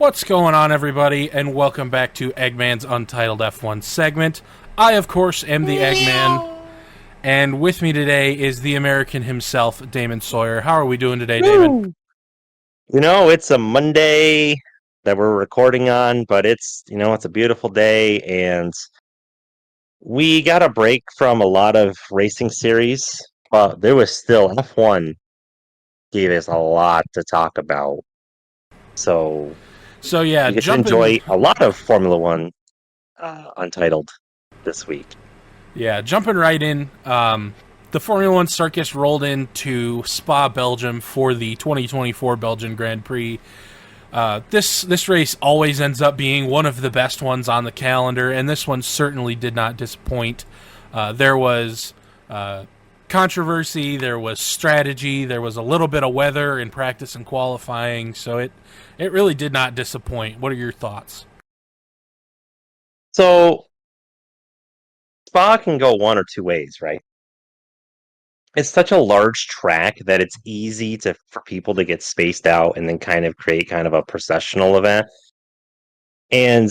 What's going on, everybody, and welcome back to Eggman's Untitled F1 segment. I, of course, am the Eggman, and with me today is the American himself, Damon Sawyer. How are we doing today, Damon? Woo! It's a Monday that we're recording on, but it's a beautiful day, and we got a break from a lot of racing series, but there was still F1 gave us a lot to talk about. So So, yeah, you get to jumping enjoy a lot of Formula One Untitled this week. jumping right in. The Formula One circus rolled into Spa, Belgium for the 2024 Belgian Grand Prix. This race always ends up being one of the best ones on the calendar, and this one certainly did not disappoint. There was controversy, there was strategy, there was a little bit of weather in practice and qualifying, so it really did not disappoint. What are your thoughts? So Spa can go one or two ways, right? It's such a large track that it's easy for people to get spaced out and then kind of create kind of a processional event. And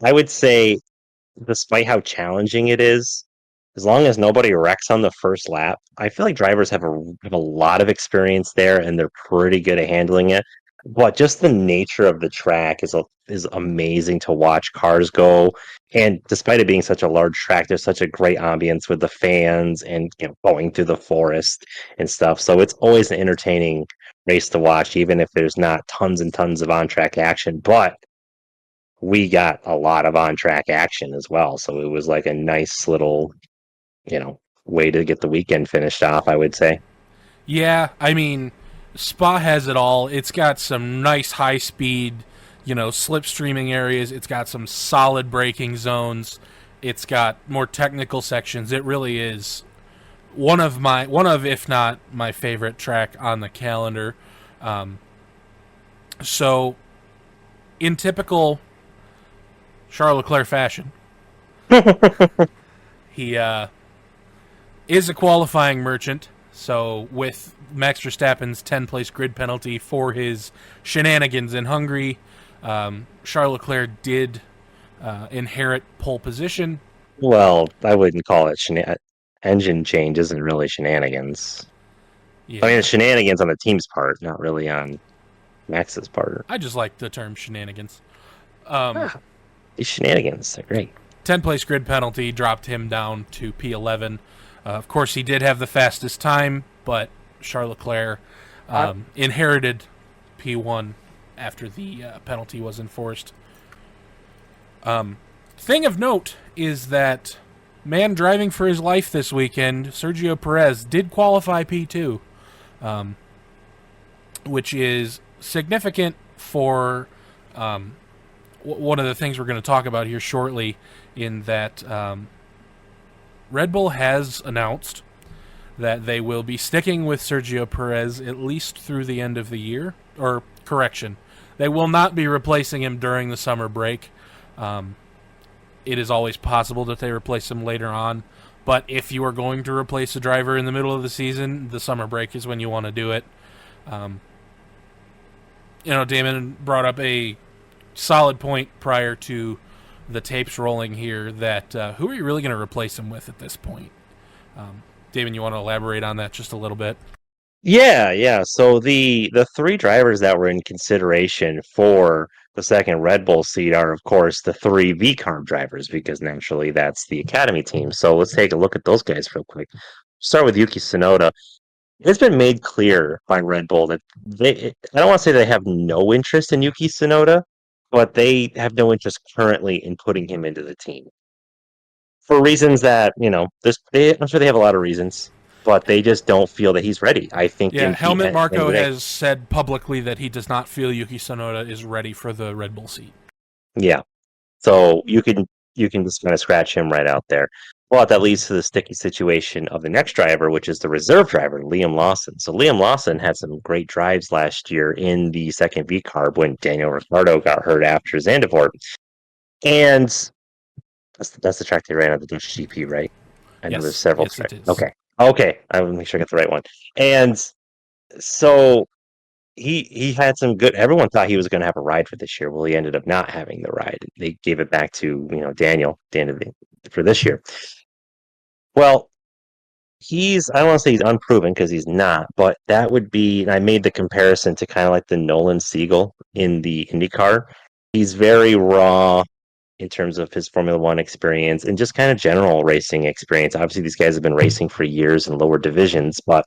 I would say, despite how challenging it is, as long as nobody wrecks on the first lap, I feel like drivers have a lot of experience there and they're pretty good at handling it. But just the nature of the track is amazing to watch cars go. And despite it being such a large track, there's such a great ambience with the fans and going through the forest and stuff. So it's always an entertaining race to watch, even if there's not tons and tons of on track action. But we got a lot of on track action as well. So it was like a nice little, way to get the weekend finished off, I would say. Yeah, I mean, Spa has it all. It's got some nice high speed, slipstreaming areas. It's got some solid braking zones. It's got more technical sections. It really is one of if not my favorite track on the calendar. So in typical Charles Leclerc fashion, he is a qualifying merchant. So with Max Verstappen's 10-place grid penalty for his shenanigans in Hungary, Charles Leclerc did inherit pole position. Well, I wouldn't call it engine change isn't really shenanigans. I mean, Yeah, it's shenanigans on the team's part, not really on Max's part. I just like the term shenanigans. Um, Ah, these shenanigans are great. 10-place grid penalty dropped him down to P11. Of course, he did have the fastest time, but Charles Leclerc inherited P1 after the penalty was enforced. Thing of note is that man driving for his life this weekend, Sergio Perez, did qualify P2, which is significant for one of the things we're going to talk about here shortly, in that Red Bull has announced that they will be sticking with Sergio Perez at least through the end of the year. Or, correction, they will not be replacing him during the summer break. It is always possible that they replace him later on. But if you are going to replace a driver in the middle of the season, the summer break is when you want to do it. Damon brought up a solid point prior to the tapes rolling here that who are you really going to replace him with at this point? Damon, you want to elaborate on that just a little bit? Yeah. So the three drivers that were in consideration for the second Red Bull seat are, of course, the three V-Carb drivers, because naturally that's the Academy team. So let's take a look at those guys real quick. Start with Yuki Tsunoda. It's been made clear by Red Bull that I don't want to say they have no interest in Yuki Tsunoda, but they have no interest currently in putting him into the team for reasons that, I'm sure they have a lot of reasons, but they just don't feel that he's ready. I think Yeah, in the Helmut end of Marko the day, has said publicly that he does not feel Yuki Tsunoda is ready for the Red Bull seat. yeah. So you can just kind of scratch him right out there. Well, that leads to the sticky situation of the next driver, which is the reserve driver, Liam Lawson. So Liam Lawson had some great drives last year in the second V carb when Daniel Ricciardo got hurt after Zandvoort. And that's the track they ran at the Dutch GP, right? I know there's Yes, several yes, it tracks. is. Okay. I will make sure I get the right one. And so he had some good. Everyone thought he was going to have a ride for this year. Well, he ended up not having the ride. They gave it back to Daniel at the end of for this year. Well, I don't want to say he's unproven because he's not, but that would be. And I made the comparison to kind of like the Nolan Siegel in the IndyCar. He's very raw in terms of his Formula One experience and just kind of general racing experience. Obviously, these guys have been racing for years in lower divisions, but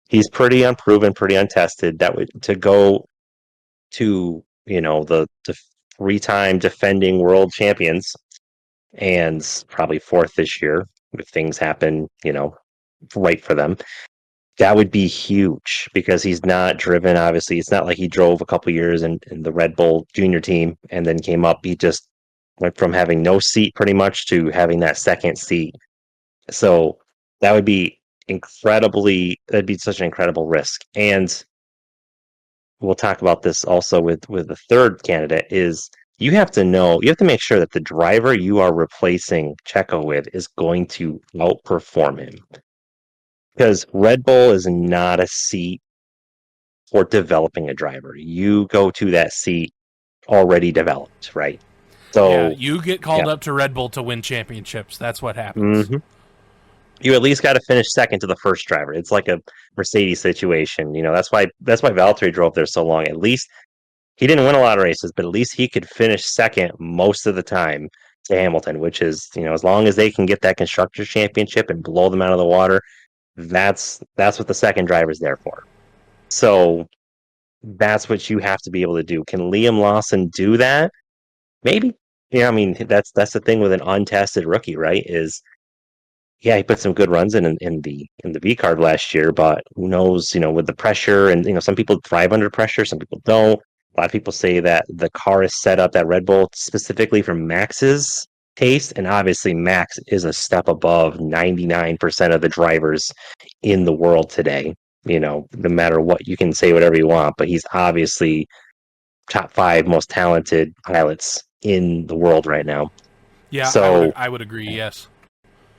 he's pretty unproven, pretty untested. That would to go to the three-time defending world champions and probably fourth this year if things happen, right for them. That would be huge because he's not driven. Obviously, it's not like he drove a couple years in the Red Bull junior team and then came up. He just went from having no seat pretty much to having that second seat. So that would be that'd be such an incredible risk. And we'll talk about this also with the third candidate is you have to make sure that the driver you are replacing Checo with is going to outperform him because Red Bull is not a seat for developing a driver. You go to that seat already developed, right? Yeah, So you get yeah. called up to Red Bull to win championships. That's what happens. hmm You at least got to finish second to the first driver. It's like a Mercedes situation. That's why Valtteri drove there so long. At least he didn't win a lot of races, but at least he could finish second most of the time to Hamilton, which is, as long as they can get that constructors championship and blow them out of the water, that's what the second driver is there for. So that's what you have to be able to do. Can Liam Lawson do that? Maybe. Yeah, I mean that's the thing with an untested rookie, right? Is yeah, he put some good runs in the V card last year, but who knows, with the pressure and some people thrive under pressure, some people don't. A lot of people say that the car is set up that Red Bull specifically for Max's taste, and obviously Max is a step above 99% of the drivers in the world today. No matter what, you can say whatever you want, but he's obviously top five most talented pilots in the world right now. Yeah, So I would agree. Yes.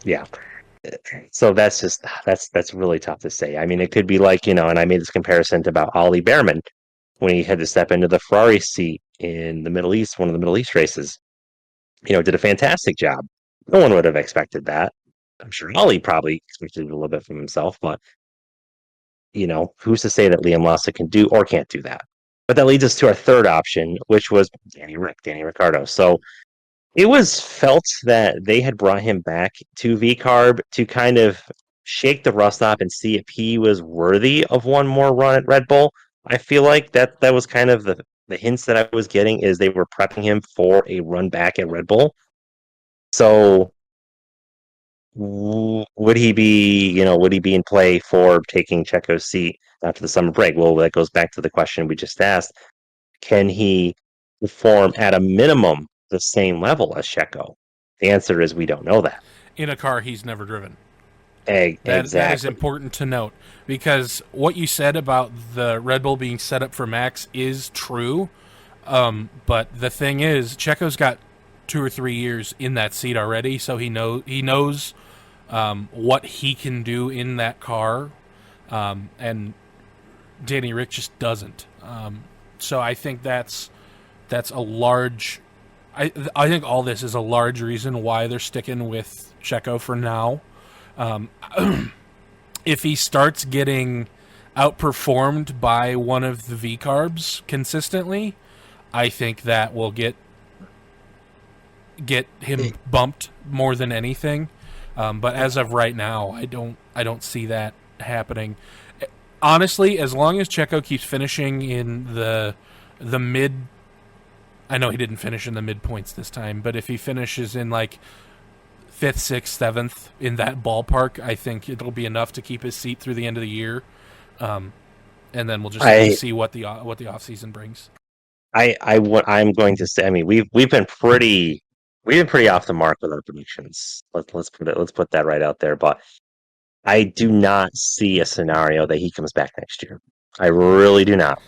yeah, so that's really tough to say. I mean, it could be like, and I made this comparison to about Ollie Behrman when he had to step into the Ferrari seat in the Middle East, one of the Middle East races. Did a fantastic job. No one would have expected that. I'm sure Ollie probably expected a little bit from himself, but who's to say that Liam Lawson can do or can't do that? But that leads us to our third option, which was Danny Ricciardo. So it was felt that they had brought him back to VCarb to kind of shake the rust off and see if he was worthy of one more run at Red Bull. I feel like that was kind of the hints that I was getting is they were prepping him for a run back at Red Bull. So would he be in play for taking Checo's seat after the summer break? Well, that goes back to the question we just asked. Can he perform at a minimum the same level as Checo? The answer is we don't know that. In a car he's never driven. That is Exactly. important to note because what you said about the Red Bull being set up for Max is true. But the thing is, Checo's got 2 or 3 years in that seat already, so he knows what he can do in that car, and Danny Rick just doesn't. So I think that's a large. I think all this is a large reason why they're sticking with Checo for now. Um, if he starts getting outperformed by one of the V carbs consistently, I think that will get him bumped more than anything. But as of right now, I don't see that happening. Honestly, as long as Checo keeps finishing in the mid, I know he didn't finish in the mid points this time, but if he finishes in like fifth, sixth, seventh in that ballpark, I think it'll be enough to keep his seat through the end of the year. Um, and then we'll just have to I see what the off season brings. what I'm going to say. I mean, we've been pretty off the mark with our predictions. Let's put that right out there. But I do not see a scenario that he comes back next year. I really do not.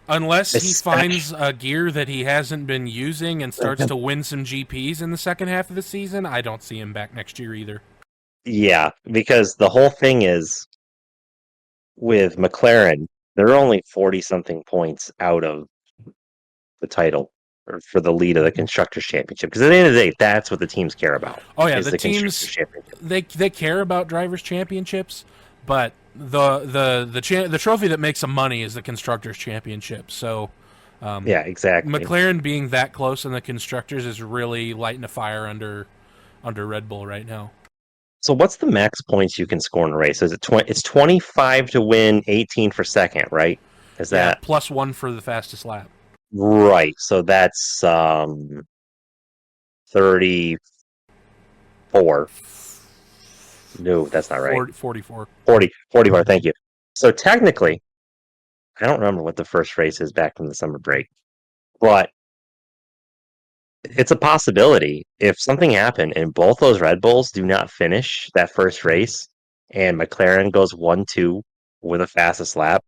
Unless he Especially, finds a gear that he hasn't been using and starts to win some GPs in the second half of the season, I don't see him back next year either. yeah, because the whole thing is with McLaren. They're only 40 something points out of the title or for the lead of the constructors championship. Because at the end of the day, that's what the teams care about Oh yeah, is the the constructors teams championship. they care about drivers championships, but the trophy that makes them money is the constructors championship. So Yeah, exactly. McLaren being that close in the constructors is really lighting a fire under Red Bull right now. So what's the max points you can score in a race? Is it 20? It's 25 to win, 18 for second, right? Is Yeah, that +1 for the fastest lap. right? So that's 34. No, that's not right. 44. 44, thank you. So technically, I don't remember what the first race is back from the summer break, but it's a possibility. If something happened and both those Red Bulls do not finish that first race and McLaren goes 1-2 with a fastest lap,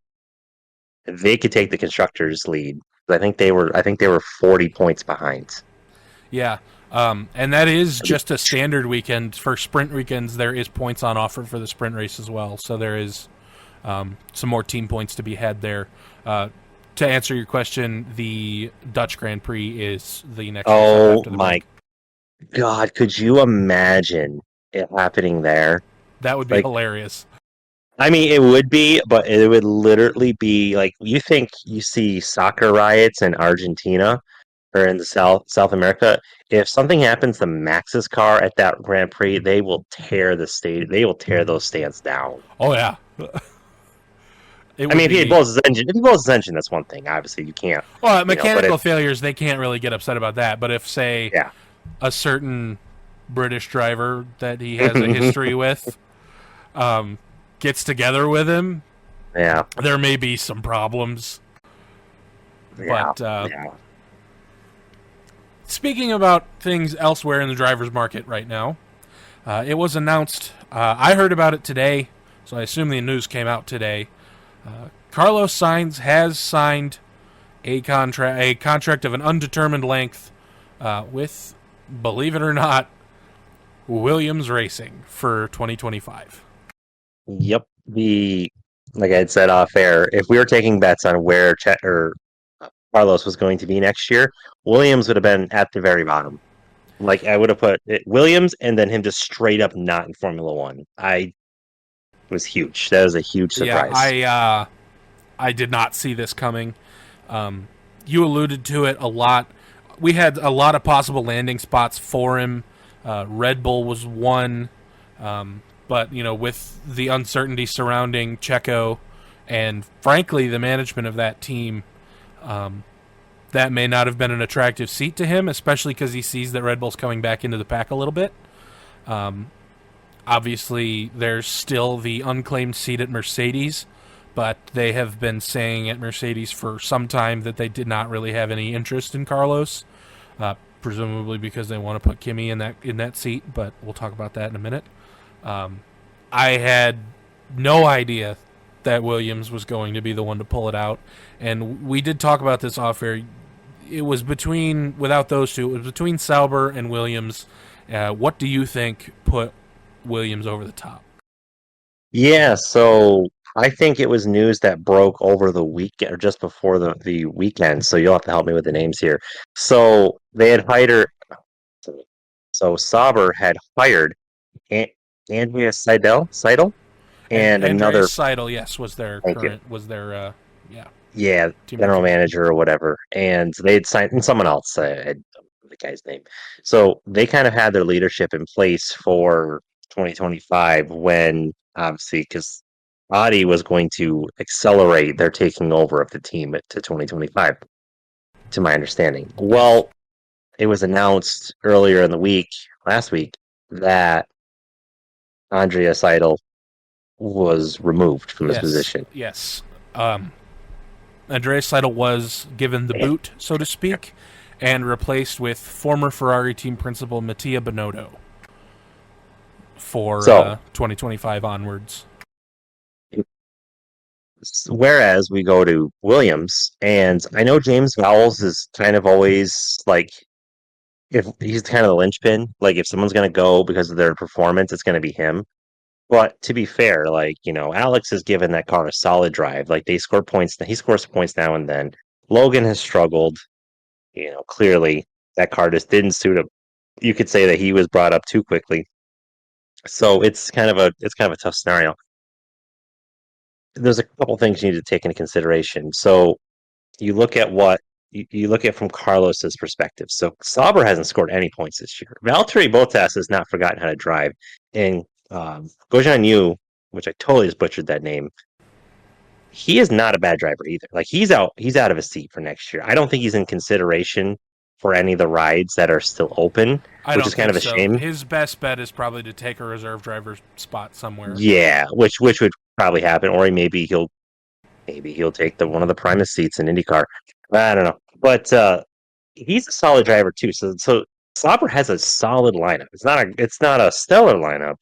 they could take the constructors lead. I think they were 40 points behind. Yeah. And that is just a standard weekend. For sprint weekends, there is points on offer for the sprint race as well. So there is some more team points to be had there. To answer your question, the Dutch Grand Prix is the next race up Oh after the my break. God, could you imagine it happening there? That would be Like, hilarious. I mean, it would be, but it would literally be like you think you see soccer riots in Argentina or in the South America. If something happens to Max's car at that Grand Prix, they will tear the state. They will tear those stands down. Oh yeah, it I would mean, if he be. blows his engine, if he blows his engine, that's one thing. Obviously, you can't, Well, But if mechanical failures, they can't really get upset about that. But if, say, yeah, a certain British driver that he has a history with gets together with him, yeah, there may be some problems. yeah, But yeah. speaking about things elsewhere in the driver's market right now, it was announced. I heard about it today, so I assume the news came out today. Carlos Sainz has signed a contract of an undetermined length with, believe it or not, Williams Racing for 2025. Yep. Like I had said off air, if we were taking bets on where Chet or Carlos was going to be next year, Williams would have been at the very bottom. Like I would have put Williams and then him just straight up not in Formula One. I was huge. That was a huge Yeah, surprise. I did not see this coming. You alluded to it a lot. We had a lot of possible landing spots for him. Red Bull was one, but with the uncertainty surrounding Checo, and frankly, the management of that team, that may not have been an attractive seat to him, especially because he sees that Red Bull's coming back into the pack a little bit. Obviously, there's still the unclaimed seat at Mercedes, but they have been saying at Mercedes for some time that they did not really have any interest in Carlos, presumably because they want to put Kimi in that seat. But we'll talk about that in a minute. I had no idea that Williams was going to be the one to pull it out, and we did talk about this off air. It was without those two, it was between Sauber and Williams. What do you think put Williams over the top? Yeah, so I think it was news that broke over the weekend or just before the weekend. So you'll have to help me with the names here. So they had hired. So Sauber had hired An- Andrea Seidel and Andreas another. Seidel, yes, was their Thank you. current yeah, Yeah, team general manager. manager or whatever, and they'd signed and someone else. I don't know the guy's name. So they kind of had their leadership in place for 2025 when obviously because Audi was going to accelerate their taking over of the team to 2025, to my understanding. Yes, Well, it was announced earlier in the week, last week, that Andrea Seidel was removed from his yes, position. yes. Andreas Seidel was given the boot, so to speak, and replaced with former Ferrari team principal Mattia Binotto for So 2025 onwards. whereas we go to Williams, and I know James Vowles is kind of always like, if he's kind of the linchpin, like if someone's going to go because of their performance, it's going to be him. But to be fair, like, Alex has given that car a solid drive. Like they score points, he scores points now and then. Logan has struggled, clearly that car just didn't suit him. You could say that he was brought up too quickly. So it's kind of a tough scenario. There's a couple things you need to take into consideration. So you look at you look at from Carlos's perspective. So Sauber hasn't scored any points this year. Valtteri Bottas has not forgotten how to drive, and Gojan Yu, which I totally just butchered that name, he is not a bad driver either. Like he's out of his seat for next year. I don't think he's in consideration for any of the rides that are still open, I which don't is kind think of a so. shame. His best bet is probably to take a reserve driver spot somewhere. Yeah, which would probably happen, or maybe he'll take the one of the Primus seats in IndyCar. I don't know, but he's a solid driver too. So Sauber has a solid lineup. It's not a stellar lineup,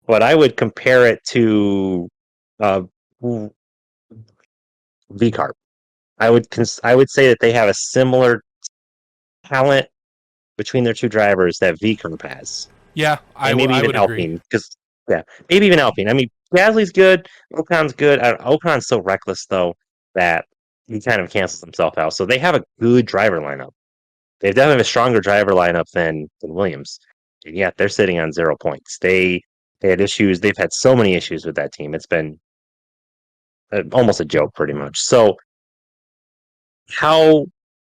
but I would compare it to uh, VCarb. I would say that they have a similar talent between their two drivers that VCarb has, Yeah, and maybe I even would agree. Alpine. Because yeah, maybe even Alpine. I mean, Gasly's good. Ocon's good. Ocon's so reckless though that he kind of cancels himself out. So they have a good driver lineup. They've definitely have a stronger driver lineup than Williams. And yet they're sitting on 0 points. They had issues. They've had so many issues with that team. It's been almost a joke, pretty much. So how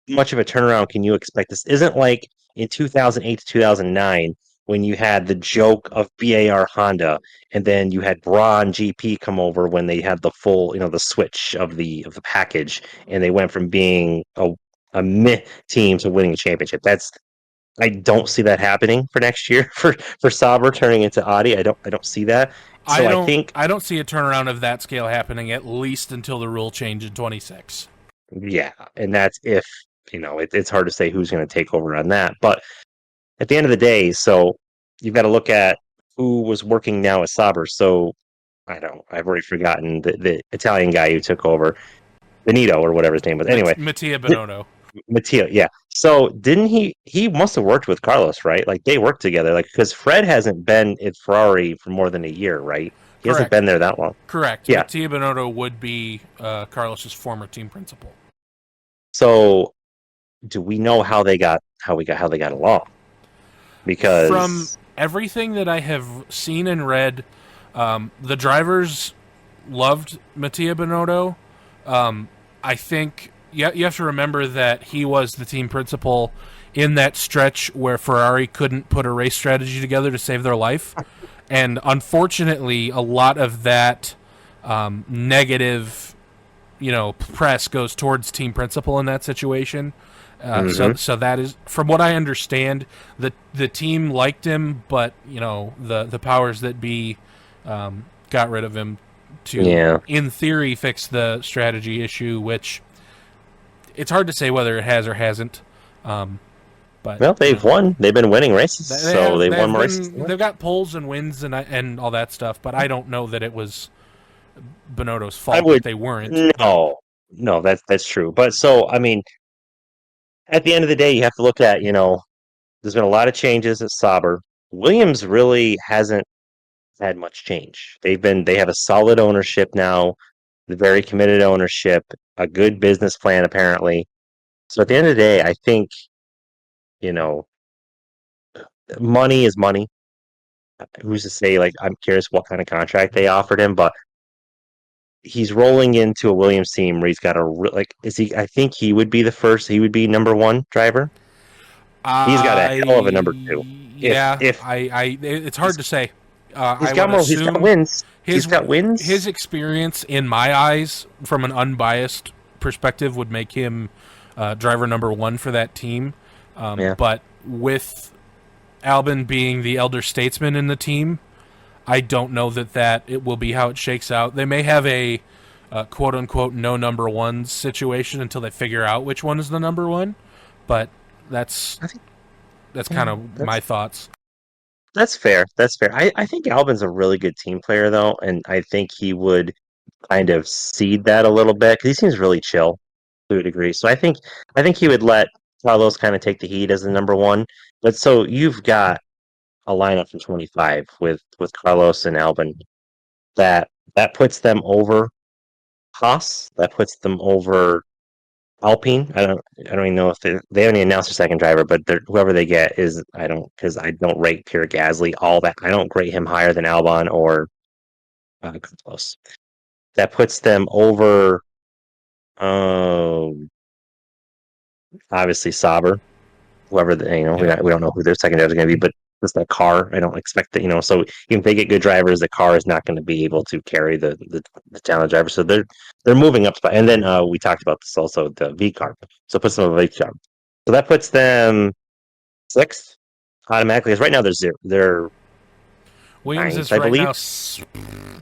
much of a turnaround can you expect? This isn't like in 2008 to 2009 when you had the joke of BAR Honda, and then you had Braun GP come over when they had the full, the switch of the package, and they went from being a meh team to winning a championship. I don't see that happening for next year for Sauber turning into Audi. I don't see that. So I think, I don't see a turnaround of that scale happening at least until the rule change in 26. yeah, and that's if it's hard to say who's going to take over on that. But at the end of the day, so you've got to look at who was working now at Sauber. So I've already forgotten the Italian guy who took over, Benito or whatever his name was. Anyway, Mattia Binotto. Matteo, yeah. So didn't he must have worked with Carlos, right? Like they worked together, like because Fred hasn't been at Ferrari for more than a year, right? He hasn't Correct. been there that long. Correct. Yeah. Mattia Binotto would be Carlos's former team principal. So do we know how they got along? From Because everything that I have seen and read, the drivers loved Mattia Binotto. I think you have to remember that he was the team principal in that stretch where Ferrari couldn't put a race strategy together to save their life. And unfortunately, a lot of that negative, press goes towards team principal in that situation. mhm. So that is, from what I understand, the team liked him, but the powers that be got rid of him to, Yeah. in theory, fix the strategy issue, which it's hard to say whether it has or hasn't. But Well, they've won. They've been winning races, so they've won more races. they've got polls and wins and all that stuff. But I don't know that it was Bonotto's I fault that would they weren't. no, no, that's true. But so I mean, at the end of the day, you have to look at there's been a lot of changes at Sauber. Williams really hasn't had much change. They have a solid ownership now, the very committed ownership, a good business plan apparently. So at the end of the day, I think you know money is money. Who's to say? Like I'm curious what kind of contract they offered him, but he's rolling into a Williams team where he's got like is he I think he would be the first he would be number one driver. He's got a I hell of a number two. Yeah, If it's hard to say. he's I would he's got assume wins. He's his got his wins. experience, in my eyes, from an unbiased perspective, would make him driver number one for that team. Yeah. But with Albin being the elder statesman in the team, I don't know that it will be how it shakes out. They may have a quote unquote no number ones situation until they figure out which one is the number one. But that's I think that's kind yeah, of my thoughts. that's fair. That's fair. I think Albin's a really good team player though, and I think he would kind of seed that a little bit because he seems really chill to a degree. So I think he would let Carlos kind of take the heat as the number one. But so you've got a lineup from 25 with Carlos and Albin. That that puts them over Haas. That puts them over Alpine. I don't even know if they haven't announced a second driver, but whoever they get is I don't because I don't rate Pierre Gasly all that. I don't rate him higher than Albon or close. That puts them over. Um, Obviously Sauber, whoever Yeah. we don't know who their second driver is going to be, but just that car, I don't expect that. So even if they get good drivers, the car is not going to be able to carry the talent driver. So they're moving up. And then we talked about this also, the V car. So it puts them a V car. So that puts them sixth automatically. Because right now they're Williams ninth, is I right believe. now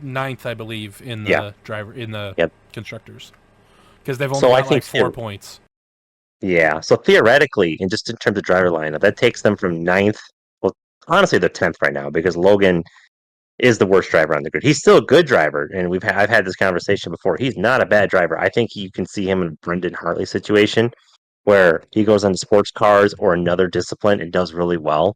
ninth, I believe, in Yeah, the driver in the yep. constructors because they've only So I got like think 4 points. yeah. So theoretically, and just in terms of driver lineup, that takes them from ninth. Well, honestly, they're 10th right now because Logan is the worst driver on the grid. He's still a good driver, and I've had this conversation before. He's not a bad driver. I think you can see him in a Brendan Hartley situation where he goes on sports cars or another discipline and does really well.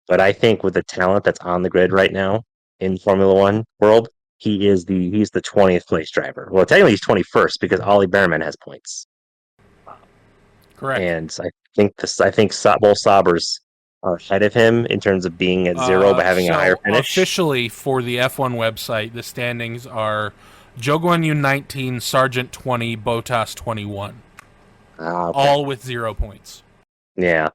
But I think with the talent that's on the grid right now in Formula One world, he's the 20th place driver. Well, technically he's 21st because Ollie Behrman has points. Correct. And I think both Saubers are ahead of him in terms of being at zero but having a higher So finish. officially for the F1 website, the standings are Zhou Guanyu 19, Sargent 20, Bottas 21, Okay. all with 0 points. Yeah.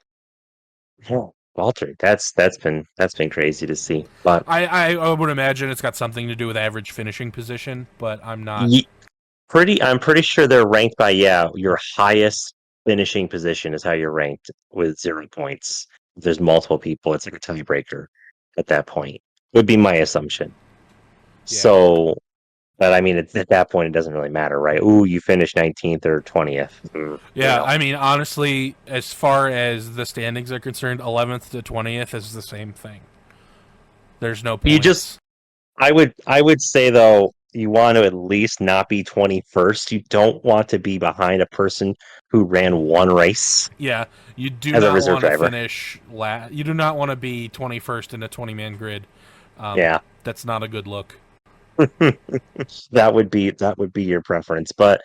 Yeah. Walter, that's been crazy to see. But I would imagine it's got something to do with average finishing position, but I'm not. ye- I'm pretty sure they're ranked by your highest finishing position is how you're ranked with 0 points. If there's multiple people, it's like a tiebreaker at that point. Would be my assumption. Yeah. So, but I mean, at that point, it doesn't really matter, right? Ooh, you finished 19th or 20th. Yeah, I mean, honestly, as far as the standings are concerned, 11th to 20th is the same thing. There's no You just points. I would say though, you want to at least not be 21st. You don't want to be behind a person who ran one race Yeah, you do as a not reserve want to driver. finish last. You do not want to be 21st in a 20-man grid. Yeah. That's not a good look. That would be your preference. But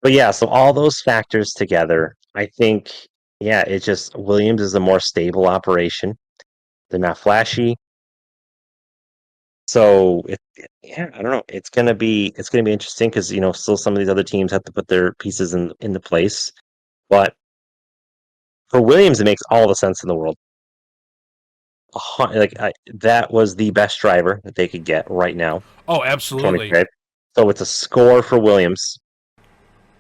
yeah, so all those factors together, I think it's just Williams is a more stable operation. They're not flashy. So I don't know. It's gonna be interesting because still some of these other teams have to put their pieces into place. But for Williams, it makes all the sense in the world. That was the best driver that they could get right now, Oh, absolutely. 25th. So it's a score for Williams.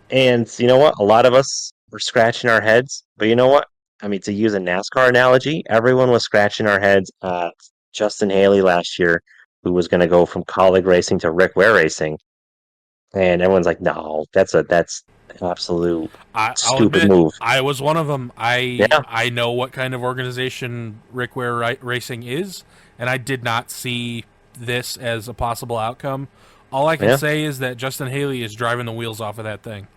And you know what? A lot of us were scratching our heads, but you know what? I mean, to use a NASCAR analogy, everyone was scratching our heads at Justin Haley last year, who was going to go from colleague racing to Rick Ware racing, and everyone's like, "No, that's an absolute I'll stupid admit move." I was one of them. I Yeah, I know what kind of organization Rick Ware Racing is, and I did not see this as a possible outcome. All I can yeah. say is that Justin Haley is driving the wheels off of that thing.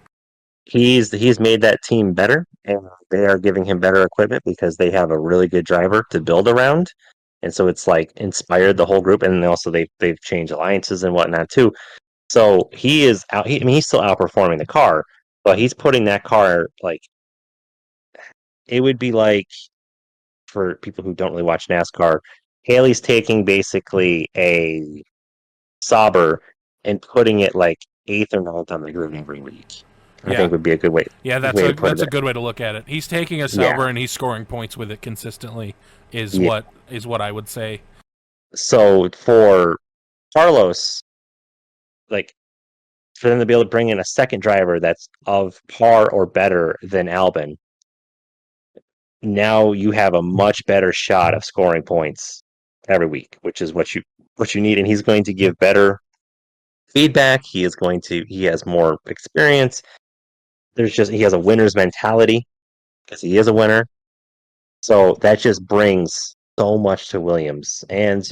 He's made that team better, and they are giving him better equipment because they have a really good driver to build around, and so it's like inspired the whole group. And then also they've changed alliances and whatnot too. So he is out. I mean, he's still outperforming the car, but he's putting that car like it would be like for people who don't really watch NASCAR. Haley's taking basically a Sauber and putting it like eighth or ninth on the grid every week. I Yeah, think would be a good way yeah, way to put that's a it. good way to look at it. He's taking a Yeah, Sauber and he's scoring points with it consistently. yeah. Is what I would say. So for Carlos, like for them to be able to bring in a second driver that's of par or better than Albin, now you have a much better shot of scoring points every week, which is what you need. And he's going to give better feedback. He has more experience. He has a winner's mentality because he is a winner. So that just brings so much to Williams. And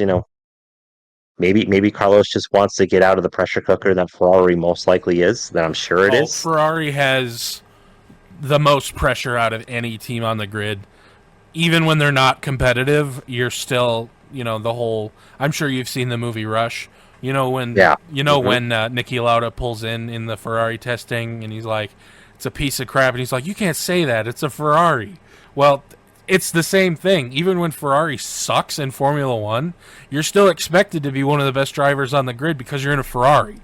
maybe Carlos just wants to get out of the pressure cooker that Ferrari most likely is. That I'm sure it Oh, is. Ferrari has the most pressure out of any team on the grid. Even when they're not competitive, you're still, the whole. I'm sure you've seen the movie Rush, Yeah. Hmm. when Niki Lauda pulls in the Ferrari testing, and he's like, "It's a piece of crap," and he's like, "You can't say that. It's a Ferrari." Well, it's the same thing. Even when Ferrari sucks in Formula One, you're still expected to be one of the best drivers on the grid because you're in a Ferrari.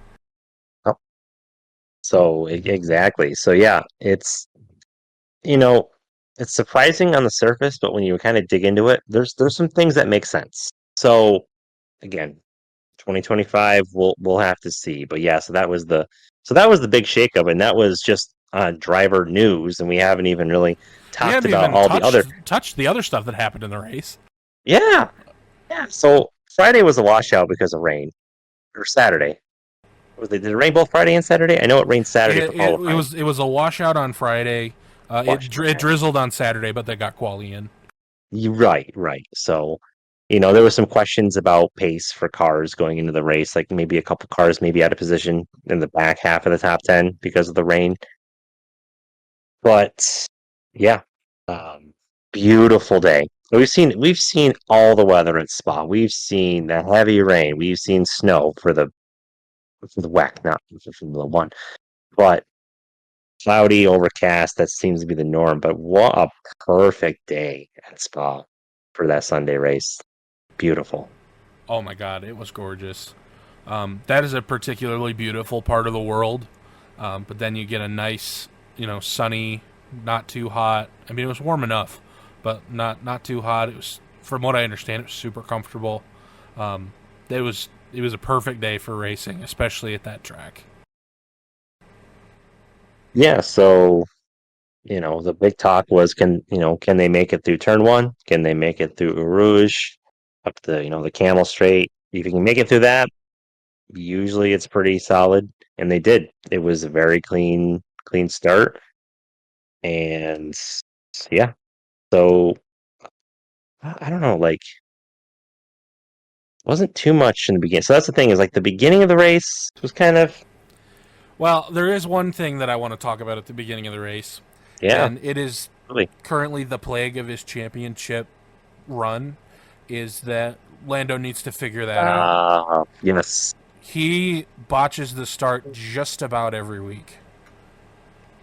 Oh, so exactly. So yeah, you know, it's surprising on the surface, but when you kind of dig into it, there's some things that make sense. So again, 2025, we'll have to see. But yeah, so that was the big shakeup, and that was just on driver news, and we haven't even really We talked haven't about even all the other. touched the other stuff that happened in the race. Yeah, yeah. So Friday was a washout because of rain, or Saturday. Did it rain both Friday and Saturday? I know it rained Saturday for qualifying. It was a washout on Friday. Wash. It Okay. drizzled on Saturday, but they got quali in. Right, right. So, there were some questions about pace for cars going into the race, like maybe a couple cars maybe out of position in the back half of the top 10 because of the rain. But yeah, um, beautiful day. We've seen all the weather at Spa. We've seen the heavy rain. We've seen snow for the WEC, not for Formula One. But cloudy, overcast, that seems to be the norm. But what a perfect day at Spa for that Sunday race. Beautiful. Oh my god, it was gorgeous. That is a particularly beautiful part of the world. But then you get a nice, sunny, not too hot. I mean, it was warm enough, but not too hot. It was, from what I understand, it was super comfortable. Um, it was a perfect day for racing, especially at that track. Yeah, so the big talk was can they make it through turn one? Can they make it through Eau Rouge up the Camel Straight? If you can make it through that, usually it's pretty solid. And they did. It was a very clean start. And yeah. So I don't know, like wasn't too much in the beginning. So that's the thing, is like the beginning of the race was kind of Well, there is one thing that I want to talk about at the beginning of the race, yeah, and it is really. currently the plague of his championship run, is that Lando needs to figure that out. Yes. He botches the start just about every week.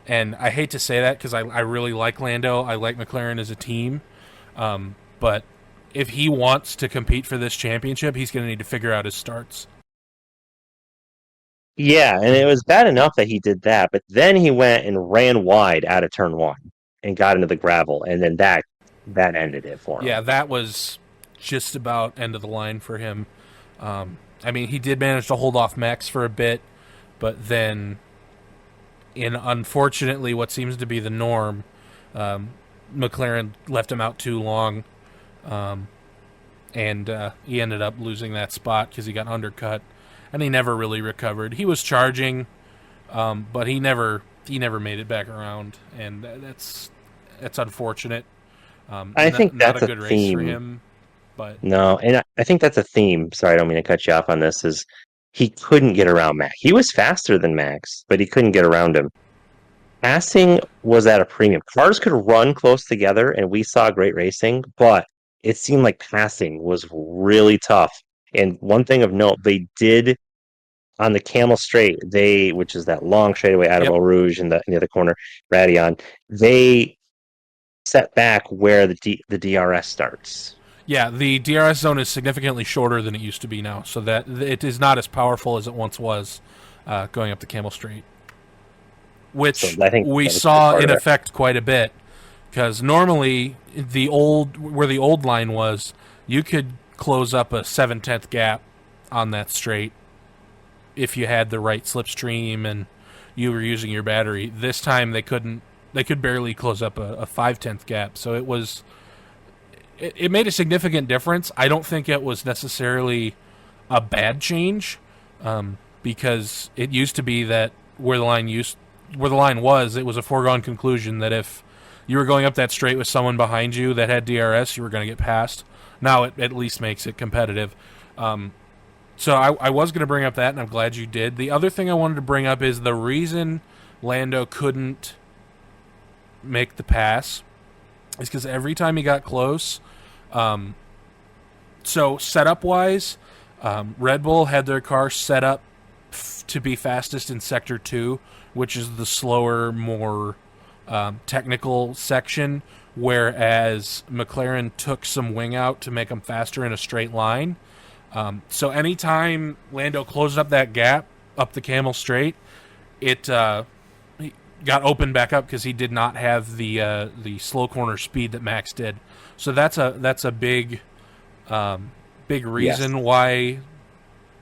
And I hate to say that because I really like Lando. I like McLaren as a team. But if he wants to compete for this championship, he's going to need to figure out his starts. Yeah, and it was bad enough that he did that, but then he went and ran wide out of turn one and got into the gravel, and then that ended it for him. Yeah, that was just about end of the line for him. I mean, he did manage to hold off Max for a bit, but then, in unfortunately what seems to be the norm, McLaren left him out too long, um, and he ended up losing that spot because he got undercut, and he never really recovered. He was charging, but he never made it back around, and that's unfortunate. I think Not a that's a good race for theme. him, but No, and I think that's a theme. Sorry, I don't mean to cut you off on this. Is he couldn't get around Max? He was faster than Max, but he couldn't get around him. Passing was at a premium. Cars could run close together, and we saw great racing, but it seemed like passing was really tough. And one thing of note, they did on the Camel Straight, which is that long straightaway out of yep. Eau Rouge in the other corner, Radion, they set back where the DRS starts. Yeah, the DRS zone is significantly shorter than it used to be now, so that it is not as powerful as it once was going up the Camel Straight, So which I think we that was a big saw part in of it. effect quite a bit. Because normally, where the old line was, you could close up a 7/10 gap on that straight if you had the right slipstream and you were using your battery. This time they couldn't. They could barely close up a 5/10 gap. So it made a significant difference. I don't think it was necessarily a bad change, because it used to be that where the line was, it was a foregone conclusion that if you were going up that straight with someone behind you that had DRS, you were going to get passed. Now it at least makes it competitive. So I was going to bring up that, and I'm glad you did. The other thing I wanted to bring up is the reason Lando couldn't make the pass is because every time he got close, so setup wise, Red Bull had their car set up to be fastest in Sector 2, which is the slower, more technical section, whereas McLaren took some wing out to make them faster in a straight line. So anytime Lando closed up that gap up the Camel Straight, it got opened back up because he did not have the slow corner speed that Max did. So that's a big Yes. reason why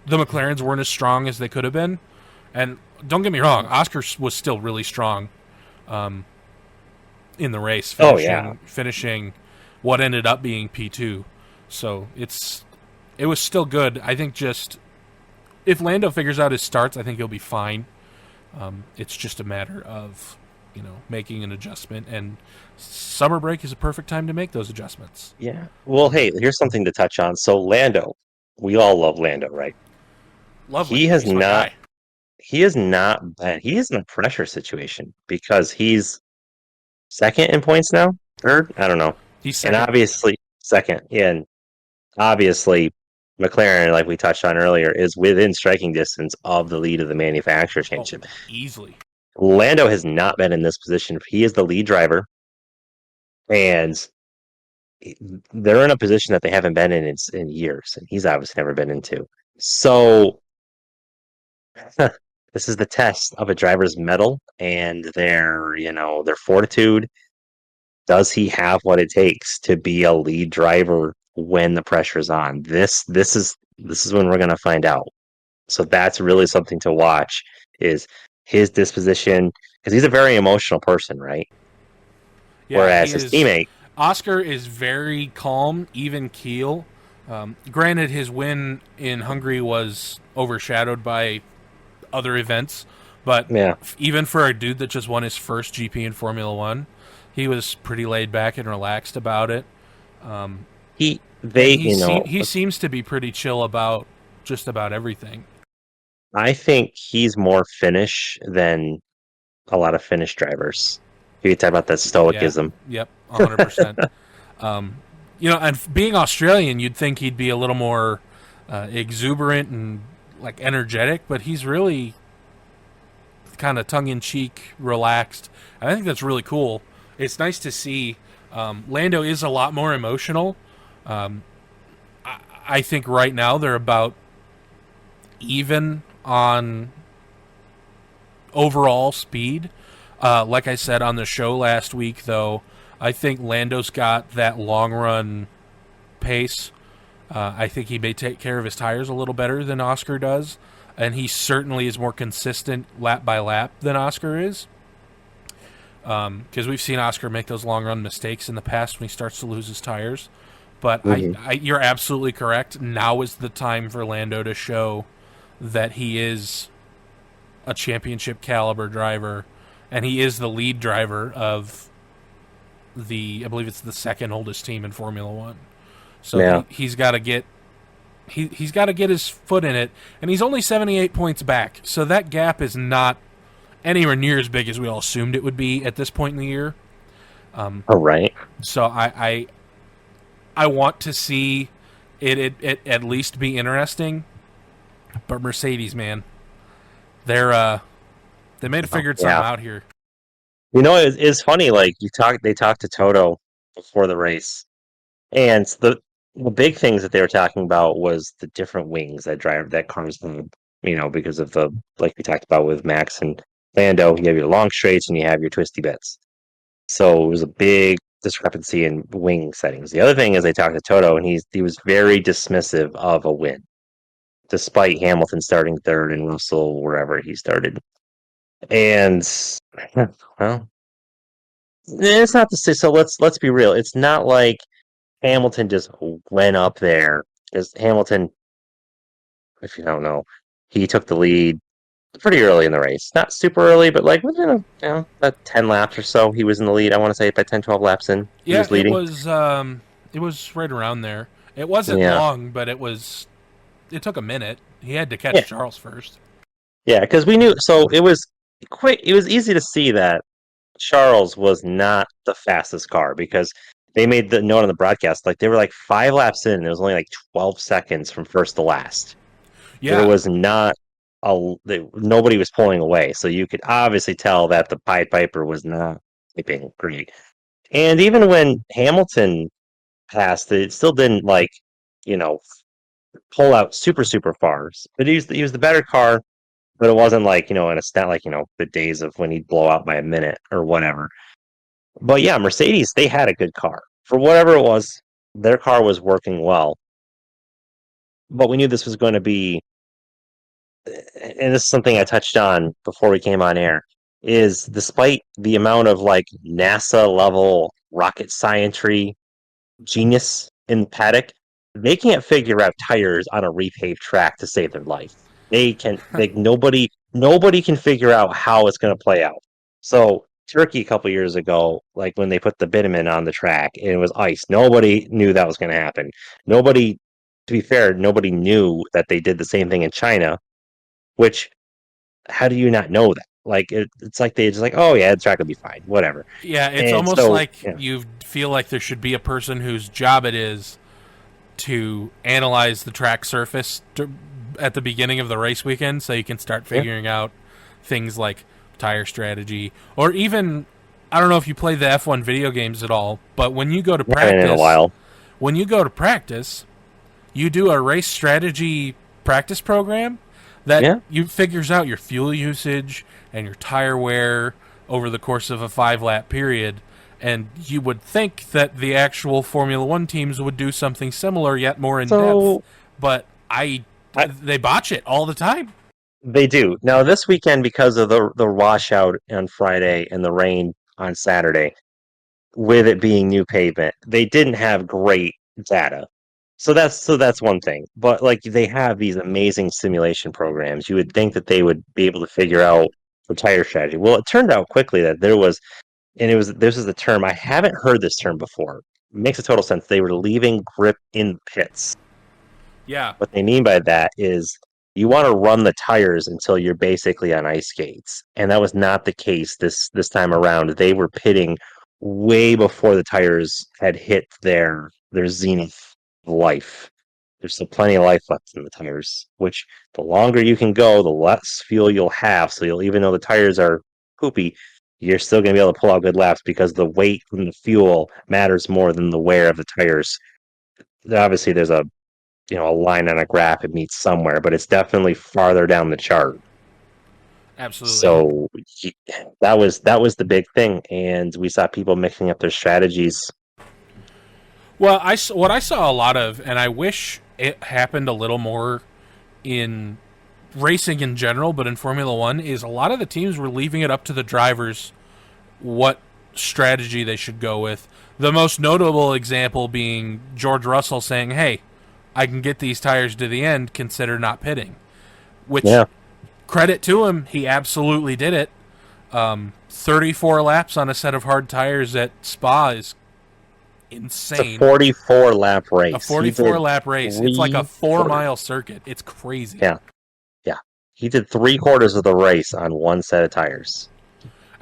the McLarens weren't as strong as they could have been. And don't get me wrong, Oscar was still really strong in the race, Oh yeah. finishing what ended up being P2. So it was still good. I think just if Lando figures out his starts, I think he'll be fine. It's just a matter of making an adjustment, and summer break is a perfect time to make those adjustments. Yeah. Well, hey, here's something to touch on. So Lando, we all love Lando, right? Lovely, He has he's my not guy. he has not been he is in a pressure situation because he's second in points now? Third? I don't know. He's And second. obviously second. Yeah, and obviously McLaren, like we touched on earlier, is within striking distance of the lead of the manufacturer Oh, championship. easily. Lando has not been in this position. He is the lead driver, and they're in a position that they haven't been in years, and he's obviously never been into. So this is the test of a driver's mettle and their fortitude. Does he have what it takes to be a lead driver when the pressure's on? This is when we're going to find out. So that's really something to watch is his disposition because he's a very emotional person, right? Yeah, Whereas he his is. teammate, Oscar is very calm, even keel. Granted, his win in Hungary was overshadowed by other events, but yeah, even for a dude that just won his first GP in Formula One, he was pretty laid back and relaxed about it. And he seems to be pretty chill about just about everything. I think he's more Finnish than a lot of Finnish drivers. You talk about that Yeah, stoicism. yep, 100%. And being Australian, you'd think he'd be a little more exuberant and like energetic, but he's really kind of tongue in cheek, relaxed. And I think that's really cool. It's nice to see. Lando is a lot more emotional. I think right now they're about even on overall speed. Like I said on the show last week, though, I think Lando's got that long run pace. I think he may take care of his tires a little better than Oscar does, and he certainly is more consistent lap by lap than Oscar is. Because we've seen Oscar make those long run mistakes in the past when he starts to lose his tires. But Hmm. you're absolutely correct. Now is the time for Lando to show that he is a championship caliber driver, and he is the lead driver of I believe it's the second oldest team in Formula One. So Yeah. he's got to get he's got to get his foot in it, and he's only 78 points back. So that gap is not anywhere near as big as we all assumed it would be at this point in the year. All right. So I want to see it at least be interesting. But Mercedes, man, they may have figured something Yeah. out here. It's funny. Like they talked to Toto before the race, and the big things that they were talking about was the different wings that cars have. Because of the like we talked about with Max and Lando, you have your long straights and you have your twisty bits. So it was a big discrepancy in wing settings. The other thing is they talked to Toto, and he was very dismissive of a win, despite Hamilton starting third and Russell wherever he started. And well, it's not to say. So let's be real. It's not like Hamilton just went up there because Hamilton, if you don't know, he took the lead pretty early in the race. Not super early, but like within about 10 laps or so, he was in the lead. I want to say by 10, 12 laps in, he Yeah, was leading. it was right around there. It wasn't Yeah. long, but it took a minute. He had to Yeah. catch Charles first. Yeah, because we knew. So it was easy to see that Charles was not the fastest car because they made the note on the broadcast like they were like 5 laps in. And it was only like 12 seconds from first to last. There Yeah. was not nobody was pulling away, so you could obviously tell that the Pied Piper was not piping great. And even when Hamilton passed, it still didn't you know, pull out super far. But he was the better car, but it wasn't and it's not the days of when he'd blow out by a minute or whatever. But yeah, Mercedes, they had a good car. For whatever it was, their car was working well. But we knew this was going to be, and this is something I touched on before we came on air, is despite the amount of NASA level rocket scientry genius in paddock, they can't figure out tires on a repaved track to save their life. Nobody can figure out how it's going to play out. So Turkey a couple years ago, like when they put the bitumen on the track and it was ice, nobody knew that was going to happen. Nobody, to be fair, nobody knew that they did the same thing in China. Which, how do you not know that? It's like they just oh yeah, the track will be fine, whatever. Yeah, it's And almost so like yeah, you feel like there should be a person whose job it is to analyze the track surface at the beginning of the race weekend so you can start yeah, figuring out things like tire strategy or even I don't know if you play the F1 video games at all, but I haven't in a while. when you go to practice, you do a race strategy practice program that Yeah. you figures out your fuel usage and your tire wear over the course of a 5 lap period. And you would think that the actual Formula One teams would do something similar, yet more in depth. So But I, they botch it all the time. they do now this weekend because of the washout on Friday and the rain on Saturday. With it being new pavement, they didn't have great data. So that's one thing. But they have these amazing simulation programs. You would think that they would be able to figure out the tire strategy. Well, it turned out quickly that there was, and it was this is the term I haven't heard this term before. It makes a total sense. They were leaving grip in pits. Yeah, What they mean by that is you want to run the tires until you're basically on ice skates, and that was not the case this time around. They were pitting way before the tires had hit their zenith of life. There's still plenty of life left in the tires, which the longer you can go, the less fuel you'll have. So you'll even though the tires are poopy, you're still going to be able to pull out good laps because the weight from the fuel matters more than the wear of the tires. Obviously, there's a line on a graph it meets somewhere, but it's definitely farther down the chart. absolutely. So that was the big thing, and we saw people mixing up their strategies. Well, what I saw a lot of, and I wish it happened a little more in racing in general, but in Formula One, is a lot of the teams were leaving it up to the drivers what strategy they should go with. The most notable example being George Russell saying, "Hey, I can get these tires to the end. Consider not pitting." Which Yeah, credit to him, he absolutely did it. 34 laps on a set of hard tires at Spa is it's a insane. 44 lap A race. He 44 did lap race. It's like a three four quarters. mile circuit. It's crazy. Yeah, yeah. He did three quarters of the race on one set of tires.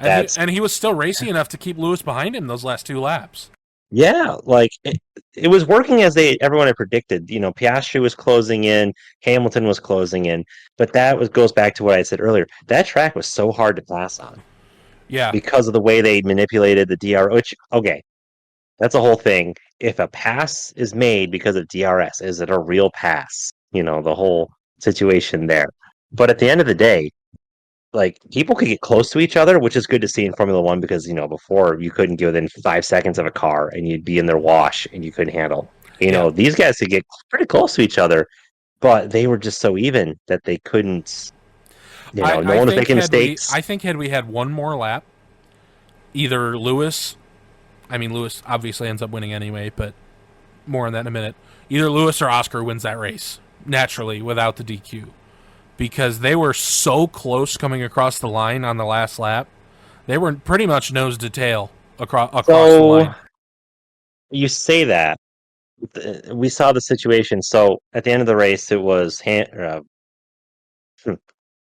That's And he was still racy enough to keep Lewis behind him those last 2 laps. Yeah, it was working as everyone had predicted. Piastri was closing in, Hamilton was closing in, but that goes back to what I said earlier. That track was so hard to pass on Yeah. because of the way they manipulated the DR. Which, okay, that's a whole thing. If a pass is made because of DRS, is it a real pass? The whole situation there. But at the end of the day, people could get close to each other, which is good to see in Formula One because before you couldn't get within 5 seconds of a car and you'd be in their wash and you couldn't handle. Yeah. These guys could get pretty close to each other, but they were just so even that they couldn't. No one was making mistakes. I think had we had one more lap, either Lewis, I mean Lewis obviously ends up winning anyway, but more on that in a minute. Either Lewis or Oscar wins that race naturally without the DQ because they were so close coming across the line on the last lap. They were pretty much nose to tail across the So line. you say that we saw the situation. So at the end of the race, it was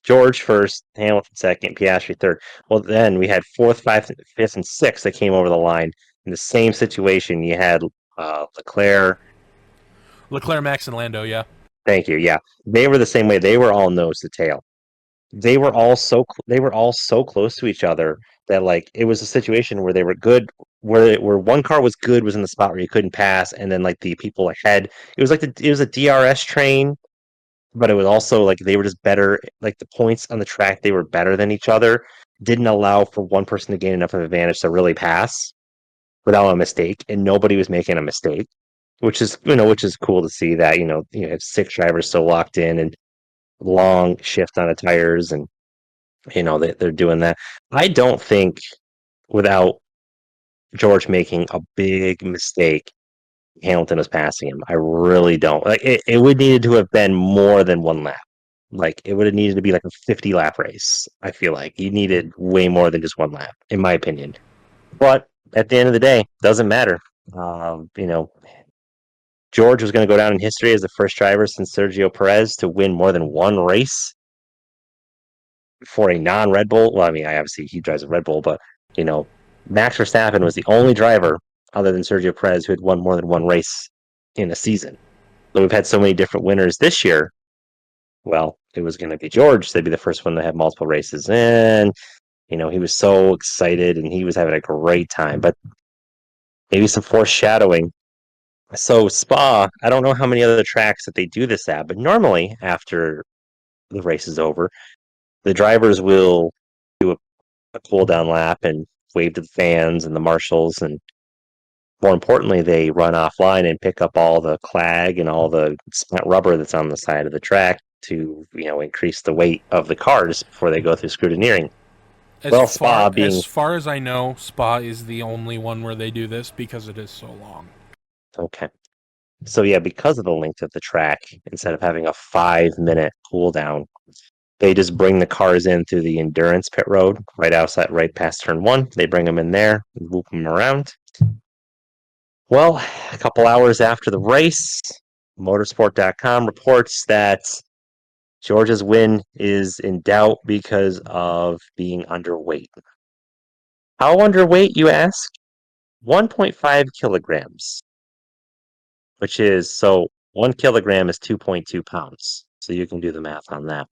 George first, Hamilton second, Piastri third. Well, then we had fourth, fifth, and sixth that came over the line. In the same situation, you had Leclerc, Leclerc, Max, and Lando, yeah. Thank you. Yeah, they were the same way. They were all nose to tail. They were all so close to each other that like it was a situation where they were good, where one car was good was in the spot where you couldn't pass, and then like the people ahead, it was a DRS train, but it was also like they were just better. Like the points on the track, they were better than each other. Didn't allow for one person to gain enough of an advantage to really pass without a mistake, and nobody was making a mistake, which is which is cool to see that have six drivers so locked in and long shift on the tires, and they're doing that. I don't think without George making a big mistake, Hamilton was passing him. I really don't. Like it would needed to have been more than one lap. Like it would have needed to be like a 50 lap race. I feel like you needed way more than just one lap, in my opinion. But at the end of the day, doesn't matter. Um, you know, George was going to go down in history as the first driver since Sergio Perez to win more than one race for a non-Red Bull. Well, I mean, I obviously he drives a Red Bull, but you know, Max Verstappen was the only driver other than Sergio Perez who had won more than one race in a season. So we've had so many different winners this year. Well, it was going to be George. They'd be the first one to have multiple races, and he was so excited and he was having a great time. But maybe some foreshadowing. So Spa, I don't know how many other tracks that they do this at, but normally after the race is over, the drivers will do a cool down lap and wave to the fans and the marshals, and more importantly, they run offline and pick up all the clag and all the spent rubber that's on the side of the track to increase the weight of the cars before they go through scrutineering. As Well, far Spa as being far as I know, Spa is the only one where they do this because it is so long. okay. So yeah, because of the length of the track, instead of having a 5 minute cool down, they just bring the cars in through the endurance pit road right outside, right past turn one. They bring them in there, whoop them around. Well, a couple hours after the race, motorsport.com reports that Georgia's win is in doubt because of being underweight. How underweight, you ask? 1.5 kilograms, which is 1 kilogram is 2.2 pounds. So you can do the math on that.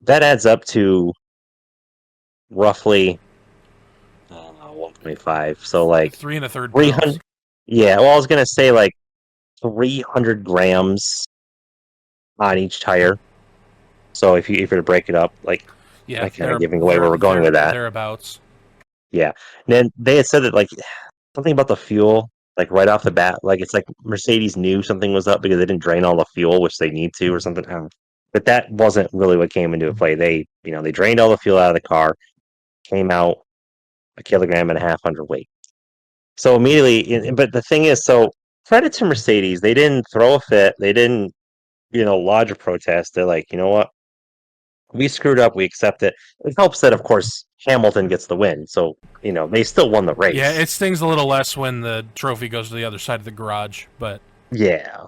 That adds up to roughly 1.5. So like Three and a third 300. pounds. Yeah, well, I was going to say like 300 grams on each tire. So if you were to break it up, like Yeah, I kind of they're giving away they're where we're going they're with that. thereabouts. Yeah. And then they had said that like something about the fuel, like right off the bat, like it's like Mercedes knew something was up because they didn't drain all the fuel, which they need to, or something. I don't know. But that wasn't really what came into play. They drained all the fuel out of the car, came out 1.5 kilograms underweight. So immediately, but the thing is, so credit to Mercedes, they didn't throw a fit, they didn't, lodge a protest. They're like, you know what, we screwed up, we accept it. It helps that, of course, Hamilton gets the win, so they still won the Yeah, race. it stings a little less when the trophy goes to the other side of the garage, but Yeah,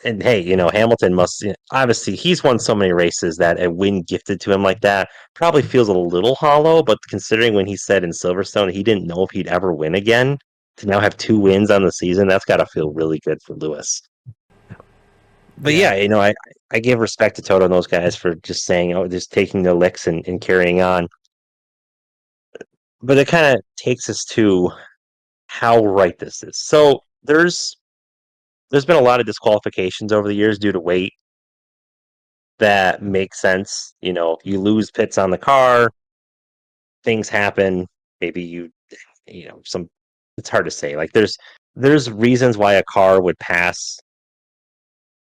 and hey, Hamilton must obviously he's won so many races that a win gifted to him like that probably feels a little hollow. But considering when he said in Silverstone he didn't know if he'd ever win again, to now have two wins on the season, that's got to feel really good for Lewis. But yeah, yeah, I give respect to Toto and those guys for just saying, just taking the licks and carrying on. But it kind of takes us to how right this is. So there's been a lot of disqualifications over the years due to weight that make sense. You lose pits on the car, things happen. Maybe some. It's hard to say. Like there's reasons why a car would pass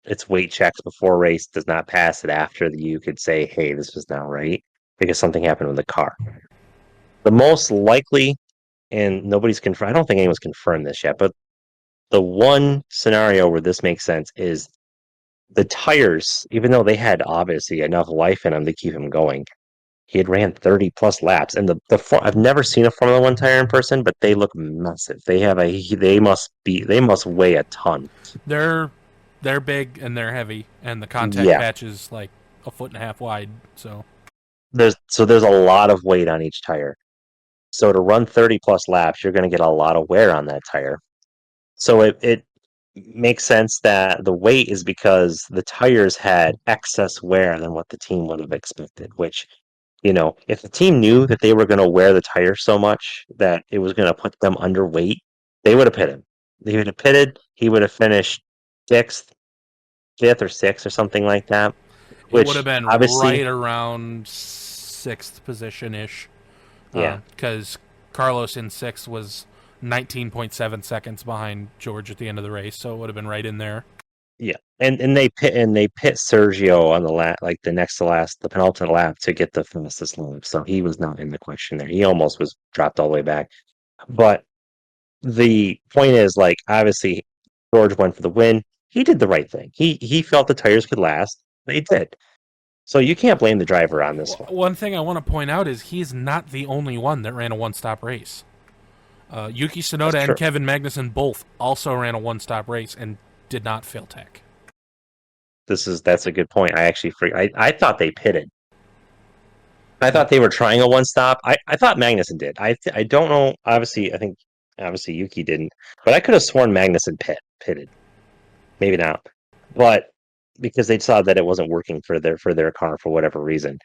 its weight checks before race, does not pass it after. That you could say, hey, this was not right because something happened with the car. The most likely, and nobody's confirmed. I don't think anyone's confirmed this yet, but the one scenario where this makes sense is the tires, even though they had obviously enough life in them to keep him going, he had ran 30 plus laps, and I've never seen a Formula One tire in person, but they look massive. They must weigh a ton. they're they're big and they're heavy, and the contact Yeah, patch is like a foot and a half wide. So there's a lot of weight on each tire. So to run 30 plus laps, you're going to get a lot of wear on that tire. So it makes sense that the weight is because the tires had excess wear than what the team would have expected, which, if the team knew that they were going to wear the tire so much that it was going to put them underweight, they would have pitted him. They would have pitted. He would have finished sixth, fifth, or sixth, or something like that. It would have Which been obviously, right around sixth position ish, yeah, because Carlos in sixth was 19.7 seconds behind George at the end of the race, so it would have been right in there. yeah, and they pit Sergio on the like the next to last, the penultimate lap to get the fastest lap. So he was not in the question there. He almost was dropped all the way back. But the point is, like, obviously George went for the win. He did the right thing. He felt the tires could last. They did. So you can't blame the driver on this one. One thing I want to point out is he's not the only one that ran a one-stop race. Yuki That's Tsunoda and true. Kevin Magnussen both also ran a one-stop race and did not fail tech. That's a good point. I actually I thought they pitted. I thought they were trying a one stop. I thought Magnussen did. I don't know. Obviously, I think obviously Yuki didn't, but I could have sworn Magnussen pitted. Maybe not, but because they saw that it wasn't working for their car for whatever reason.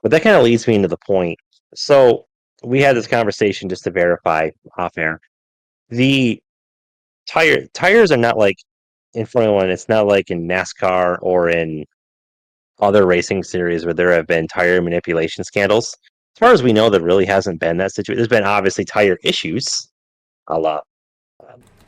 But that kind of leads me into the point. So we had this conversation just to verify off air. The tires are not like in Formula One. It's not like in NASCAR or in other racing series where there have been tire manipulation scandals. As far as we know, there really hasn't been that situation. There's been obviously tire issues, a la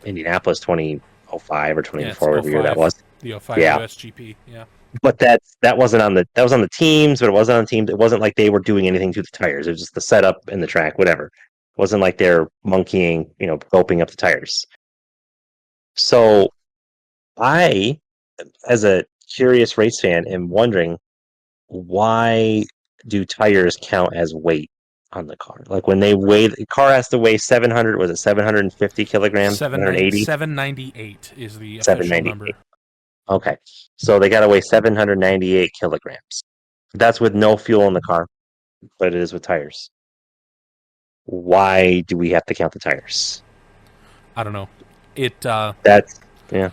Indianapolis 2005 or Yeah, it's 2004, whatever year that was. the '05 Yeah, USGP. Yeah. but that was on the teams, but it wasn't on the teams. It wasn't like they were doing anything to the tires. It was just the setup and the track, whatever. It wasn't like they're monkeying, doping up the tires. So I, as a curious race fan, am wondering, why do tires count as weight on the car? Like when they weigh, the car has to weigh 700, was it 750 kilograms, 780? 798 is the official 798. number. Okay. So they got to weigh 798 kilograms. That's with no fuel in the car, but it is with tires. Why do we have to count the tires? I don't know. It That's, yeah.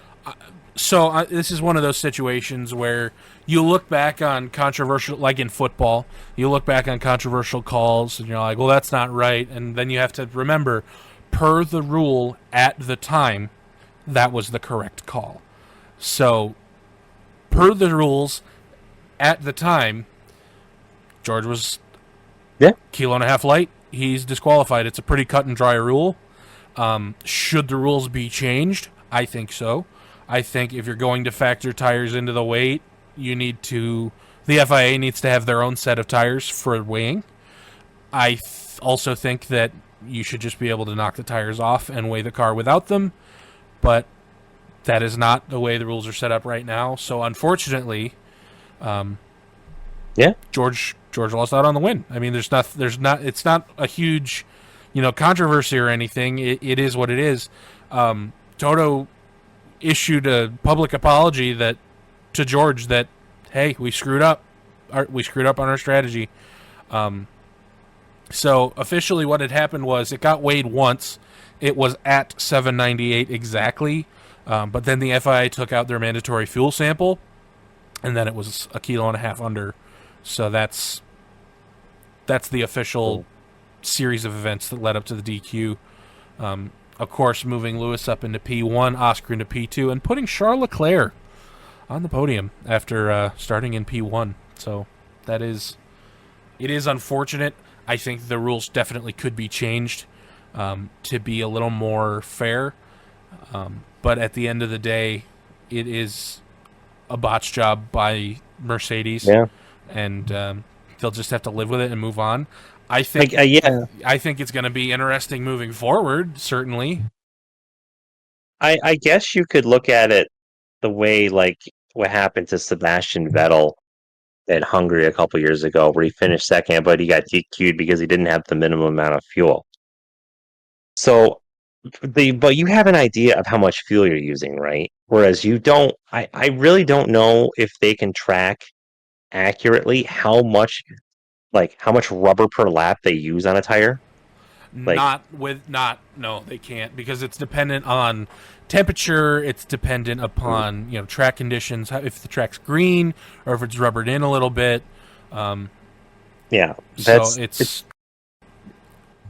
so this is one of those situations where you look back on controversial, like in football, you look back on controversial calls and you're like, well, that's not right. And then you have to remember, per the rule at the time, that was the correct call. So, per the rules at the time, George was Yeah. kilo and a half light. He's disqualified. It's a pretty cut and dry rule. Should the rules be changed? I think so. I think if you're going to factor tires into the weight, the FIA needs to have their own set of tires for weighing. I also think that you should just be able to knock the tires off and weigh the car without them, but that is not the way the rules are set up right now. So unfortunately, Yeah. George lost out on the win. I mean, it's not a huge, controversy or anything. It is what it is. Toto issued a public apology to George that, hey, we screwed up. We screwed up on our strategy. So officially, what had happened was it got weighed once. It was at 798 exactly, but then the FIA took out their mandatory fuel sample, and then it was a kilo and a half under. So that's the official series of events that led up to the DQ. Of course, moving Lewis up into P1, Oscar into P2, and putting Charles Leclerc on the podium after starting in P1. So it is unfortunate. I think the rules definitely could be changed to be a little more fair. But at the end of the day, it is a botch job by Mercedes. Yeah. And they'll just have to live with it and move on. I think Yeah. I think it's going to be interesting moving forward, certainly. I guess you could look at it the way, like, what happened to Sebastian Vettel at Hungary a couple years ago, where he finished second, but he got DQ'd because he didn't have the minimum amount of fuel. So, but you have an idea of how much fuel you're using, right? Whereas you don't. I really don't know if they can track accurately how much rubber per lap they use on a tire. Like, No, they can't, because it's dependent on temperature. It's dependent upon track conditions, if the track's green or if it's rubbered in a little bit. yeah, So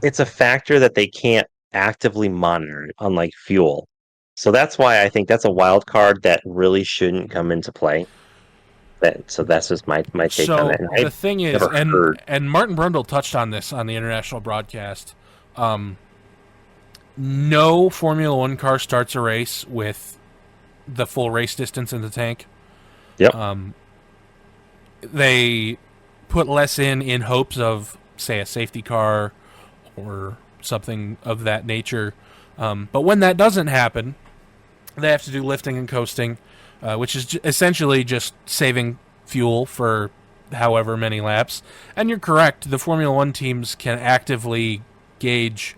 it's a factor that they can't actively monitor, unlike fuel. So that's why I think that's a wild card that really shouldn't come into play. So that's just my take on so that. And the I've thing is, never heard. and Martin Brundle touched on this on the international broadcast. No Formula One car starts a race with the full race distance in the tank. Yep. They put less in hopes of, say, a safety car or something of that nature. But when that doesn't happen, they have to do lifting and coasting, which is essentially just saving fuel for however many laps. And you're correct, the Formula One teams can actively gauge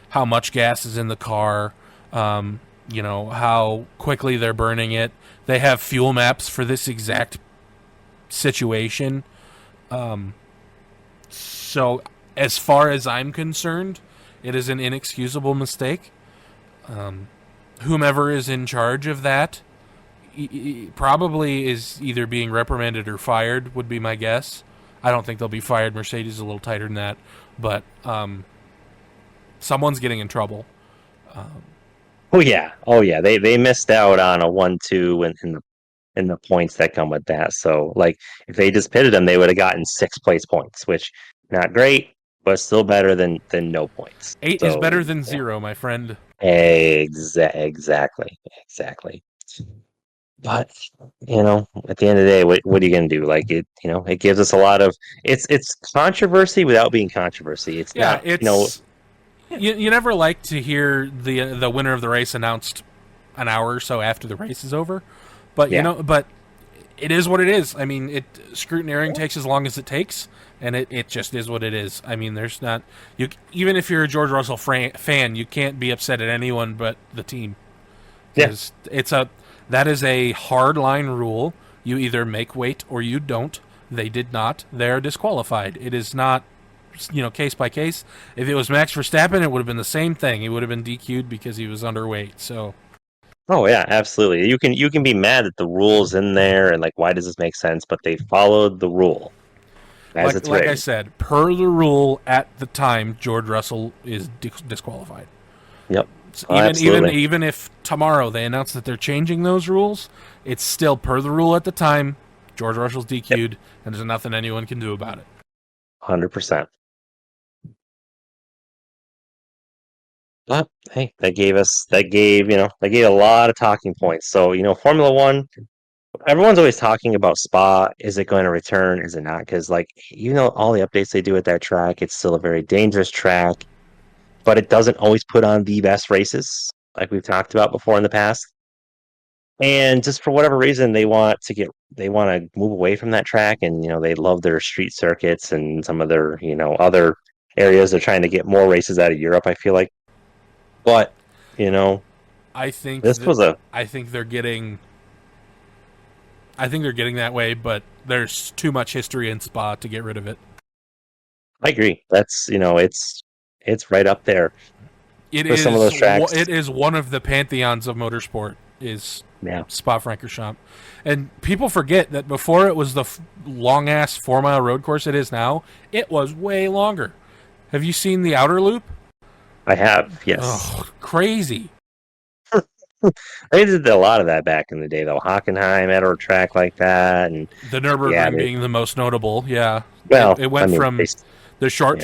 how much gas is in the car, how quickly they're burning it. They have fuel maps for this exact situation. So as far as I'm concerned, it is an inexcusable mistake. Whomever is in charge of that probably is either being reprimanded or fired, would be my guess. I don't think they'll be fired. Mercedes is a little tighter than that. But someone's getting in trouble. Oh yeah. They missed out on a 1-2 in the points that come with that. So like if they just pitted them, they would have gotten 6 place points, which not great, but still better than no points. 8 is better than 0, my friend. Exactly. But at the end of the day, what are you going to do? Like it gives us a lot of it's controversy without being controversy. It's not. You never like to hear the winner of the race announced an hour or so after the race is over, but but it is what it is. I mean, scrutineering takes as long as it takes, and it just is what it is. I mean, there's not even if you're a George Russell fan, you can't be upset at anyone but the team. Because that is a hard line rule. You either make weight or you don't. They did not. They're disqualified. It is not, case by case. If it was Max Verstappen, it would have been the same thing. He would have been DQ'd because he was underweight. So. Oh yeah, absolutely. You can be mad that the rule's in there and like why does this make sense? But they followed the rule as it's written. Like I said, per the rule at the time, George Russell is disqualified. Yep. Even if tomorrow they announce that they're changing those rules, it's still per the rule at the time. George Russell's DQ'd, and there's nothing anyone can do about it. 100%. But hey, that gave a lot of talking points. So Formula One, everyone's always talking about Spa. Is it going to return? Is it not? Because all the updates they do at that track, it's still a very dangerous track. But it doesn't always put on the best races, like we've talked about before in the past. And just for whatever reason, they want to move away from that track, and they love their street circuits and some of their other areas. They're trying to get more races out of Europe, I feel like. But I think I think they're getting that way, but there's too much history in Spa to get rid of it. I agree. That's it's right up there. Some of those tracks. It is one of the pantheons of motorsport. Is Spa-Francorchamps, and people forget that before it was the long ass 4-mile road course it is now. It was way longer. Have you seen the outer loop? I have, yes. Oh, crazy. They did a lot of that back in the day, though. Hockenheim had a track like that, and the Nürburgring being the most notable. Yeah, well, it went from the short,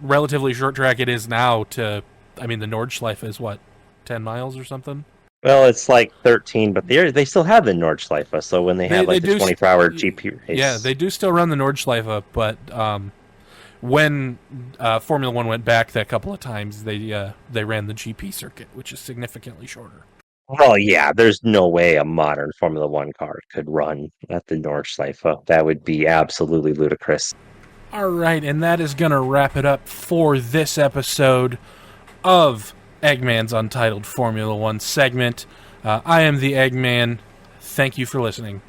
relatively short track it is now to, the Nordschleife is what, 10 miles or something. Well, it's like 13, but they still have the Nordschleife. So when they have the 24-hour GP race, yeah, they do still run the Nordschleife, but when Formula One went back that couple of times, they ran the GP circuit, which is significantly shorter. Well, yeah, there's no way a modern Formula One car could run at the Nordschleife. That would be absolutely ludicrous. All right, and that is going to wrap it up for this episode of Eggman's Untitled Formula One segment. I am the Eggman. Thank you for listening.